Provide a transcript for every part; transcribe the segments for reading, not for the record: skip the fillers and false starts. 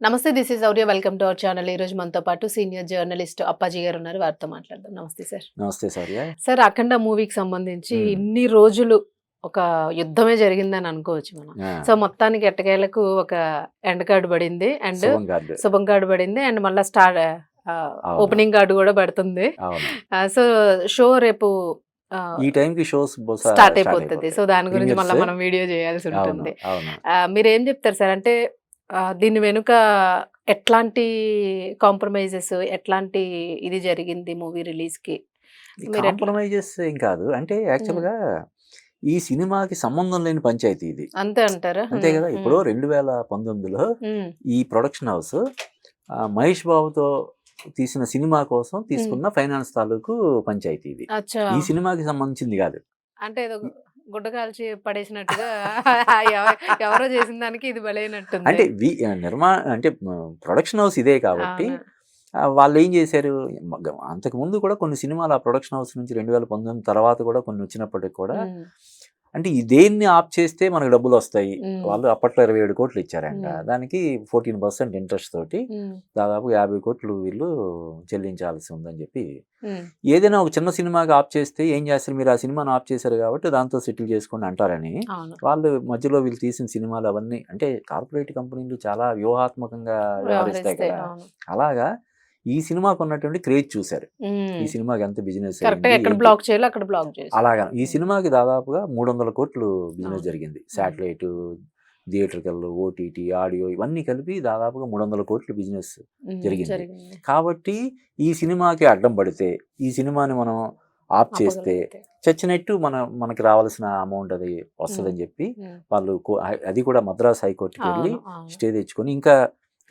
నమస్తే. This is Aurya. Welcome to our channel. ఈ రోజు మనతో పాటు సీనియర్ జర్నలిస్ట్ అప్పాజీ గారు ఉన్నారు. వారితో మాట్లాడదాం. నమస్తే సార్. నమస్తే సౌర్య. సార్, అఖండ మూవీకి సంబంధించి హ్మ్. ఇన్ని రోజులు ఒక యుద్ధమే జరిగిందని అనుకోవచ్చు మనం. ఆ! సో మొత్తానికి ఎట్టకేలకు ఒక ఎండ్ కార్డ్ పడింది అండ్ శుభం కార్డ్. శుభం కార్డ్ పడింది అండ్ మళ్ళీ అవును. ఓపెనింగ్ కార్డు కూడా పడుతుంది. అవును. సో షో రేపు ఈ టైంకి షోస్ బహుశా స్టార్ట్ అయిపోతుంది. సో దాని గురించి ప్రీమియర్స్. మళ్ళీ మనం వీడియో చేయాల్సి అవును. ఉంటుంది. అవును. మీరేం చెప్తారు సార్? అంటే దీని వెనుక ఎట్లాంటి కాంప్రమైజెస్, ఎట్లాంటి ఇది జరిగింది మూవీ రిలీజ్ కి? మీరు ఎట్లా? కాంప్రమైజెస్ ఏం కాదు. అంటే ఉమ్, యాక్చువల్‌గా ఈ సినిమాకి సంబంధం లేని పంచాయతీ ఇది. అంతే అంటారా? అంతే ఉమ్, కదా! ఉమ్, ఇప్పుడు 2019లో ఉమ్, ఈ ప్రొడక్షన్ హౌస్ మహేష్ బాబుతో తీసిన సినిమా కోసం ఉమ్. తీసుకున్న ఫైనాన్స్ తాలూకు పంచాయతీ ఇది. అచ్చా. ఈ సినిమాకి సంబంధించింది కాదు. అంటే ఏదో గుడ్డ కాల్చి పడేసినట్టుగా ఎవరో చేసిన దానికి ఇది బలైనట్టుంది. అంటే అంటే ప్రొడక్షన్ హౌస్ ఇదే కాబట్టి అవును. వాళ్ళు ఏం చేశారు, అంతకుముందు కూడా కొన్ని సినిమాలు ఆ ప్రొడక్షన్ హౌస్ నుంచి 2019 తర్వాత కూడా కొన్ని వచ్చినప్పటికి కూడా ఉమ్, అంటే ఈ దేన్ని ఆప్ చేస్తే మనకు డబ్బులు వస్తాయి. ఉమ్, వాళ్ళు అప్పట్లో 27 కోట్లు ఇచ్చారంట. ఉమ్, దానికి 14% ఇంట్రెస్ట్ తోటి ఉమ్, దాదాపు 50 కోట్లు వీళ్ళు చెల్లించాల్సి ఉందని చెప్పి, ఉమ్, ఏదైనా ఒక చిన్న సినిమాకి ఆప్ చేస్తే ఏం చేస్తారు, మీరు ఆ సినిమాను ఆప్ చేశారు కాబట్టి దాంతో సెటిల్ చేసుకోండి అంటారని అవును. వాళ్ళు మధ్యలో వీళ్ళు తీసిన సినిమాలు అవన్నీ అంటే కార్పొరేట్ కంపెనీలు చాలా వ్యూహాత్మకంగా వ్యవహరిస్తాయి వ్యవహరిస్తే కదా. అవును. అలాగా ఈ సినిమాకు ఉన్నటువంటి క్రేజ్ చూశారు. ఉమ్, ఈ సినిమాకి ఎంత బిజినెస్ కరెక్ట్. అయింది ఎక్కడ ఏంటి. బ్లాక్ చేయాలో అక్కడ బ్లాక్ చేసి. అలాగా ఈ ఉమ్, సినిమాకి దాదాపుగా 300 కోట్లు బిజినెస్ అవును. జరిగింది. ఉమ్, శాటిలైట్, థియేటర్కల్, ఓటీటీ, ఆడియో ఇవన్నీ కలిపి దాదాపుగా 300 కోట్లు బిజినెస్ ఉమ్, జరిగింది. జరిగింది. కాబట్టి ఈ సినిమాకి అడ్డం పడితే, ఈ సినిమాని మనం ఆఫ్ చేస్తే ఆపగలిగితే. చచ్చినట్టు మనకి రావాల్సిన అమౌంట్ అది ఉమ్, వస్తుందని చెప్పి ఉమ్, వాళ్ళు అది కూడా మద్రాస్ హైకోర్టుకి వెళ్ళి అవును. అవును. స్టే తెచ్చుకొని ఇంకా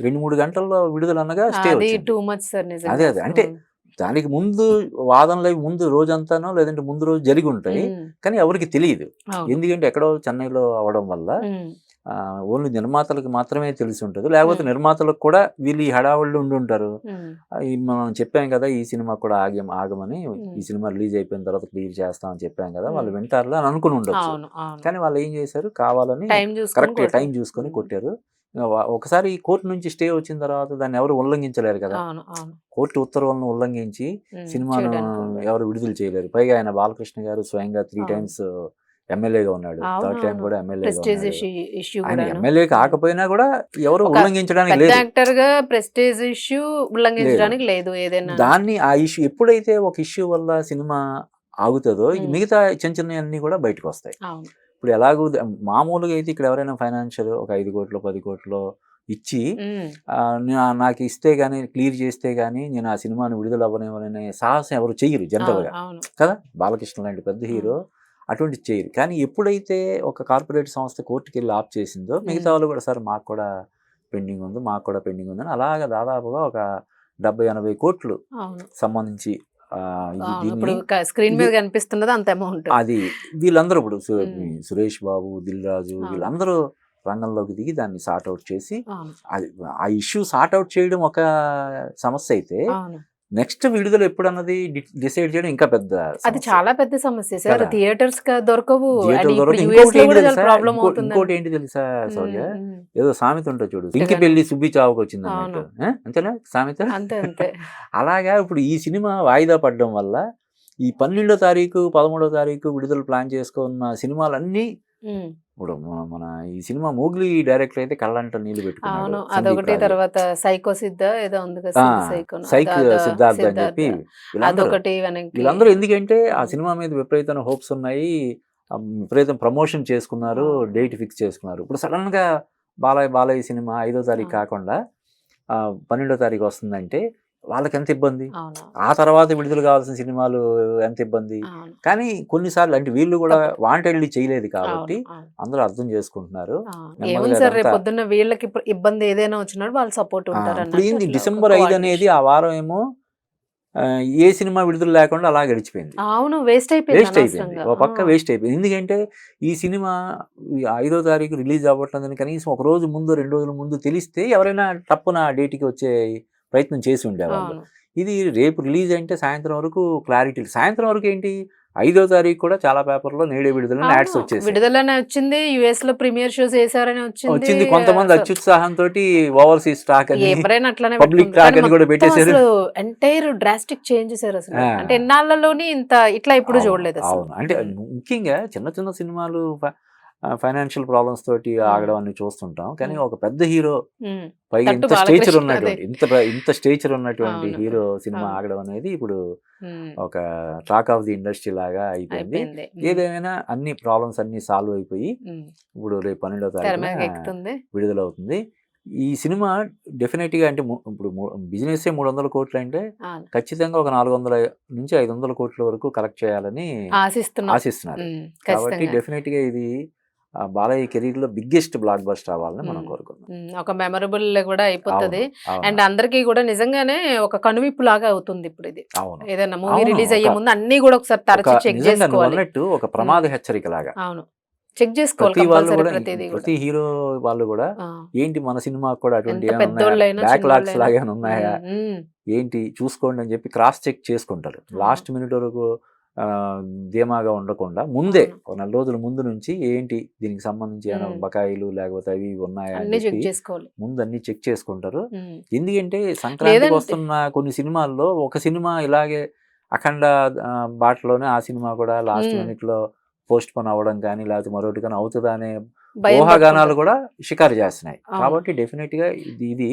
2-3 గంటల్లో విడుదల అనగా స్టే అది వచ్చింది. టూ మచ్ సార్ అదే నిజంగా. అదే అంటే దానికి ముందు వాదనలు అవి ముందు రోజంతానో లేదంటే ముందు రోజు జరిగి ఉంటాయి. ఉమ్, కానీ ఎవరికి తెలియదు. అవును. ఎందుకంటే ఎక్కడో చెన్నైలో అవడం వల్ల ఉమ్, ఓన్లీ నిర్మాతలకు మాత్రమే తెలిసి ఉంటుంది. లేకపోతే ఉమ్, నిర్మాతలకు కూడా వీళ్ళు ఈ హడావుళ్ళు ఉండి ఉంటారు. ఉమ్, మనం చెప్పాం కదా ఈ సినిమా కూడా ఆగమని, ఉమ్, ఈ సినిమా రిలీజ్ అయిపోయిన తర్వాత క్లియర్ చేస్తామని చెప్పాం కదా, ఉమ్. వాళ్ళు వింటారులే అని అనుకుని ఉండొచ్చు. అవును. అవును. కానీ వాళ్ళు ఏం చేశారు, కావాలని టైం చూసుకొని కరెక్ట్ టైం కొట్టారు. చూసుకొని ఉమ్, కొట్టారు. ఒకసారి ఈ కోర్టు నుంచి స్టే వచ్చిన తర్వాత దాన్ని ఎవరు ఉల్లంఘించలేరు కదా. అవును. అవును. కోర్టు ఉత్తర్వులను ఉల్లంఘించి సినిమాను చేయడానికి ఉండదు. ఎవరు విడుదల చేయలేరు. పైగా ఆయన బాలకృష్ణ గారు స్వయంగా 3 అవును. టైమ్స్ ఎమ్మెల్యేగా ఉన్నాడు. థర్డ్ టైం అవునవును. కూడా ఎమ్మెల్యేగా ప్రెస్టేజ్ ఉన్నాడు. ఇష్యూ ఆయన కూడాను. ఎమ్మెల్యే కాకపోయినా కూడా ఎవరు ఒక ఉల్లంఘించడానికి పెద్ద లేదు. యాక్టర్ గా ప్రెస్టేజ్ ఇష్యూ లేదు. ఉల్లంఘించడానికి లేదు ఏదైనా. దాన్ని ఆ ఇష్యూ ఎప్పుడైతే ఒక ఇష్యూ వల్ల సినిమా ఆగుతుందో ఇక ఉమ్, మిగతా చిన్న చిన్నవన్నీ కూడా బయటకు వస్తాయి. అవును. ఇప్పుడు ఎలాగో మామూలుగా అయితే ఇక్కడ ఎవరైనా ఫైనాన్షియల్ ఒక 5 కోట్లు 10 కోట్లు ఇచ్చి ఉమ్, నాకు ఇస్తే గానీ క్లియర్ చేస్తే గానీ నేను ఆ సినిమాని విడుదల అవ్వనివ్వననే సాహసం ఎవరు చెయ్యరు అవును. జనరల్గా అవును. కదా. బాలకృష్ణ లాంటి పెద్ద హీరో ఉమ్, అటువంటి చేయరు. కానీ ఎప్పుడైతే ఒక కార్పొరేట్ సంస్థ కోర్టుకి వెళ్ళి ఆఫ్ చేసిందో మిగతా ఉమ్, వాళ్ళు కూడా సార్ మాకు కూడా పెండింగ్ ఉంది, మాకు కూడా పెండింగ్ ఉందని అలాగా దాదాపుగా ఒక 70-80 కోట్లు అవును. సంబంధించి అవును. దీన్ని ఇప్పుడు స్క్రీన్ ఇది మీద కనిపిస్తున్నది అంత అమౌంట్. అది వీళ్ళందరూ ఇప్పుడు ఉమ్, సురేష్ బాబు, దిల్ రాజు అవును. వీళ్ళందరూ రంగంలోకి దిగి దాన్ని సార్ట్ అవుట్ చేసి అవును. అది ఆ ఇష్యూ సార్ట్ అవుట్ చేయడం ఒక సమస్య అయితే అవును. నెక్స్ట్ విడుదల ఎప్పుడన్నది డిసైడ్ చేయడం ఇంకా పెద్ద అది సమస్య చాలా పెద్ద సమస్య సార్. కదా. థియేటర్స్ దొరకవు. థియేటర్ అండ్ ఇప్పుడు తర్వాత యుఎస్ ఇంకోటి లో ఏంటి కూడా చాలా తెలుసా, ప్రాబ్లం అవుతుంది. ఇంకోటి ఏంటి తెలుసా శౌర్య, ఉమ్, ఏదో సామెత ఉంటుంది చూడు, ఇంకి అంతేగాని. పెళ్లి సుబ్బి చావుకు వచ్చింది అవును. అన్నట్టు. అంతేనా సామెత? అంతే అంతే. అలాగా ఇప్పుడు ఈ సినిమా వాయిదా పడడం వల్ల ఈ 12వ తారీఖు 13వ తారీఖు విడుదల ప్లాన్ చేసుకున్న సినిమాలన్నీ ఉమ్, ఇప్పుడు మన ఈ సినిమా మోగ్లీ డైరెక్టర్ అయితే కళ్ళంట నీళ్లు పెట్టుకున్నాడు. అవును. సందీప్ అదొకటి. రాజు, తర్వాత సైకో సిద్ధ ఏదో ఉంది కదా, సైకోను సైక్ సిద్ధార్థ్ అని చెప్పి వీళ్ళందరూ అదొకటి వెనక్కి. వీళ్ళందరూ ఎందుకంటే ఆ ఉమ్, సినిమా మీద విపరీతమైన హోప్స్ ఉన్నాయి. విపరీతం ప్రమోషన్ చేసుకున్నారు, అవును. డేట్ ఫిక్స్ చేసుకున్నారు. ఇప్పుడు సడన్ గా బాలయ్య సినిమా 5వ తారీఖు అవును. కాకుండా 12వ తారీఖు వస్తుందంటే వాళ్ళకి ఎంత ఇబ్బంది. అవును. ఆ తర్వాత విడుదల కావాల్సిన సినిమాలు ఎంత ఇబ్బంది. అవును. కానీ కొన్నిసార్లు అంటే వీళ్ళు కూడా తప్పదు. వాంటెడ్లీ చేయలేదు కాబట్టి అవును. అవును. అందరూ అర్థం చేసుకుంటున్నారు. ఏముంది నెమ్మదిగా సార్, రేపు అదంతా పొద్దున్న వీళ్ళకి ఇబ్బంది ఏదైనా వచ్చినప్పుడు వాళ్ళు సపోర్ట్ ఉంటారు ఇప్పుడు అన్నట్టు ఏంది అట్లా ఒక డిసెంబర్ 5 అనేది కోఆర్డినేషన్. ఆ వారం ఏమో ఏ సినిమా విడుదల లేకుండా అలా గడిచిపోయింది. అవును. వేస్ట్ అయిపోయింది వేస్ట్ అయిపోయింది. అనవసరంగా. ఓ పక్క వేస్ట్ అయిపోయింది. ఎందుకంటే ఈ సినిమా 5వ తారీఖు రిలీజ్ అవ్వట్లేదని కనీసం ఒక రోజు ముందు 2 రోజుల ముందు తెలిస్తే ఎవరైనా టప్పున ఆ డేట్‌కి వచ్చే ప్రయత్నం చేసి ఉండేవాళ్ళు. అవును. ఇది రేపు రిలీజ్ అంటే సాయంత్రం వరకు క్లారిటీ. సాయంత్రం వరకు ఏంటి 5వ తారీఖు కూడా చాలా పేపర్లో నేడే విడుదలని యాడ్స్ వచ్చేసాయి. విడుదలనే వచ్చింది, యుఎస్ లో ప్రీమియర్ షోస్ వేసారని వచ్చింది. కొంతమంది అత్యుత్సాహంతో ఓవర్సీస్ స్టాక్ అని, ఎవరైనా అట్లనే పబ్లిక్ స్టాక్ అని కూడా పెట్టేశారు. ఎంటైర్ డ్రాస్టిక్ చేంజ్ చేశారు అసలు. అంటే ఎన్నాళ్ళలోని ఇంత ఇట్లా ఇప్పుడు చూడలేదు అసలు. అవును, అంటే ముఖ్యంగా చిన్న చిన్న సినిమాలు ఫైనాన్షియల్ ప్రాబ్లమ్స్ తోటి ఆగడం అన్ని చూస్తుంటాం, కానీ ఒక పెద్ద హీరో పైగా ఇంత స్టేచర్ ఉన్నటువంటి ఇంత స్టేచర్ ఉన్నటువంటి హీరో సినిమా ఆగడం అనేది ఇప్పుడు ఒక టాక్ ఆఫ్ ది ఇండస్ట్రీ లాగా అయిపోయింది. ఏదేమైనా అన్ని ప్రాబ్లమ్స్ అన్ని సాల్వ్ అయిపోయి ఇప్పుడు రేపు 12వ తారీఖున విడుదలవుతుంది ఈ సినిమా. డెఫినెట్ గా అంటే ఇప్పుడు బిజినెస్ 300 కోట్లు అంటే ఖచ్చితంగా ఒక 400 నుంచి 500 కోట్ల వరకు కలెక్ట్ చేయాలని ఆశిస్తున్నారు. కాబట్టి డెఫినెట్ గా ఇది బాలయ్య కెరీర్ లో బిగ్గెస్ట్ బ్లాక్ బస్టర్ అవ్వాలని మనం కోరుకుందాం. ఒక మెమరబుల్ కూడా అయిపోతుంది అండ్ అందరికీ కూడా నిజంగానే ఒక కనువిప్పు లాగా అవుతుంది ఇప్పుడు ఇది. ఏదైనా మూవీ రిలీజ్ అయ్యే ముందు అన్ని కూడా ఒకసారి తరచు చెక్ చేసుకోవాలి, ఒక ప్రమాద హెచ్చరిక లాగా. అవును, చెక్ చేసుకోవాలి. ప్రతి హీరో వాళ్ళు కూడా ఏంటి మన సినిమా కూడా అటువంటి బ్యాక్ లాగ్స్ లాగా ఉన్నాయా ఏంటి చూసుకోండి అని చెప్పి క్రాస్ చెక్ చేసుకుంటారు. లాస్ట్ మినిట్ వరకు ధీమాగా ఉండకుండా ముందే ఒక 4 రోజుల ముందు నుంచి ఏంటి దీనికి సంబంధించి బకాయిలు లేకపోతే అవి ఉన్నాయా అని ముందు అన్ని చెక్ చేసుకుంటారు. ఎందుకంటే సంక్రాంతికి వస్తున్న కొన్ని సినిమాల్లో ఒక సినిమా ఇలాగే అఖండ బాటలోనే ఆ సినిమా కూడా లాస్ట్ మినిట్ లో పోస్ట్ పోన్ అవ్వడం కానీ లేకపోతే మరొకటి కానీ అవుతుందా అనే ఊహాగానాలు కూడా షికారు చేస్తున్నాయి. కాబట్టి డెఫినెట్ గా ఇది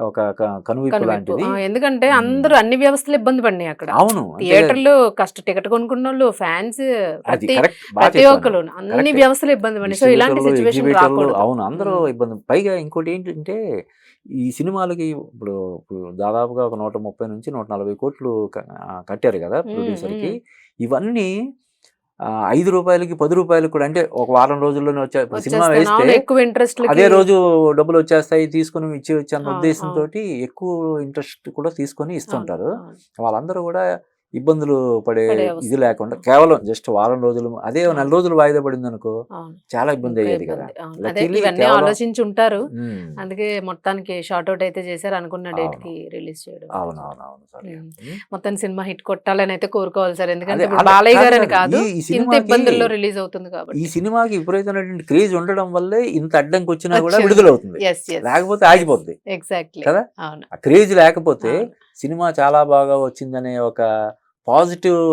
ఒక కనువిప్పు లాంటిది. ఎందుకంటే అందరూ అన్ని వ్యవస్థలు ఇబ్బంది పడినాయి అక్కడ. అవును, థియేటర్లు టికెట్ కొనుక్కున్న వాళ్ళు, ఫ్యాన్స్, ప్రతి ఒక్కరు అన్ని వ్యవస్థలు ఇబ్బంది పడినాయి. సో ఇలాంటి సిచ్యువేషన్ రాకూడదు. అవును, అందరూ ఇబ్బంది. పైగా ఇంకోటి ఏంటంటే ఈ సినిమాలకి ఇప్పుడు దాదాపుగా ఒక 130 నుంచి 140 కోట్లు కట్టారు కదా ప్రొడ్యూసర్ కి. ఇవన్నీ 5 రూపాయలకి 10 రూపాయలకి కూడా, అంటే ఒక వారం రోజుల్లోనే సినిమా వేస్తే అదే రోజు డబ్బులు వచ్చేస్తాయి తీసుకుని ఇచ్చేయచ్చు అన్న ఉద్దేశంతో ఎక్కువ ఇంట్రెస్ట్ కూడా తీసుకొని ఇస్తుంటారు. వాళ్ళందరూ కూడా ఇబ్బందులు పడే ఇది లేకుండా కేవలం జస్ట్ వారం రోజులు, అదే 4 రోజులు వాయిదా పడింది అనుకో చాలా ఇబ్బంది అయ్యేది కదా. ఇవన్నీ ఆలోచించి ఉంటారు, అందుకే మొత్తానికి షార్ట్ అవుట్ అయితే చేశారు, అనుకున్న డేట్ కి రిలీజ్ చేయడం. మొత్తం సినిమా హిట్ కొట్టాలని అయితే కోరుకోవాలి సార్, ఎందుకంటే బాలయ్య గారు అని కాదు ఇంత ఇబ్బందుల్లో రిలీజ్ అవుతుంది కాబట్టి. ఈ సినిమాకి విపరీతమైనటువంటి క్రేజ్ ఉండడం వల్లే ఇంత అడ్డంకి వచ్చినా కూడా విడుదలవుతుంది, లేకపోతే ఆగిపోద్ది. ఎగ్జాక్ట్లీ కదా, ఆ క్రేజ్ లేకపోతే సినిమా చాలా బాగా వచ్చిందనే ఒక పాజిటివ్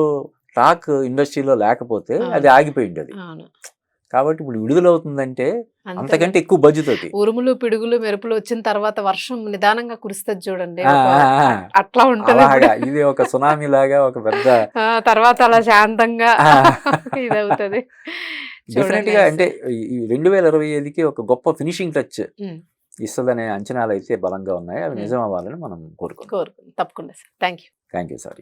టాక్ ఇండస్ట్రీలో లేకపోతే అది ఆగిపోయింది అది. కాబట్టి ఇప్పుడు విడుదలవుతుందంటే అంతకంటే ఎక్కువ బడ్జెట్ తోటి ఉరుములు పిడుగులు మెరుపులు వచ్చిన తర్వాత వర్షం నిదానంగా కురుస్తుంది చూడండి, అట్లా ఉంటుంది. ఇది ఒక సునామీ లాగా ఒక పెద్ద తర్వాత అలా శాంతంగా ఇది అవుతుంది. డెఫినెట్ గా అంటే 2025కి ఒక గొప్ప ఫినిషింగ్ టచ్ ఇస్తుందనే అంచనాలు అయితే బలంగా ఉన్నాయి. అవి నిజం అవ్వాలని మనం కోరుకుంటాం. తప్పకుండా సార్. Thank you sir.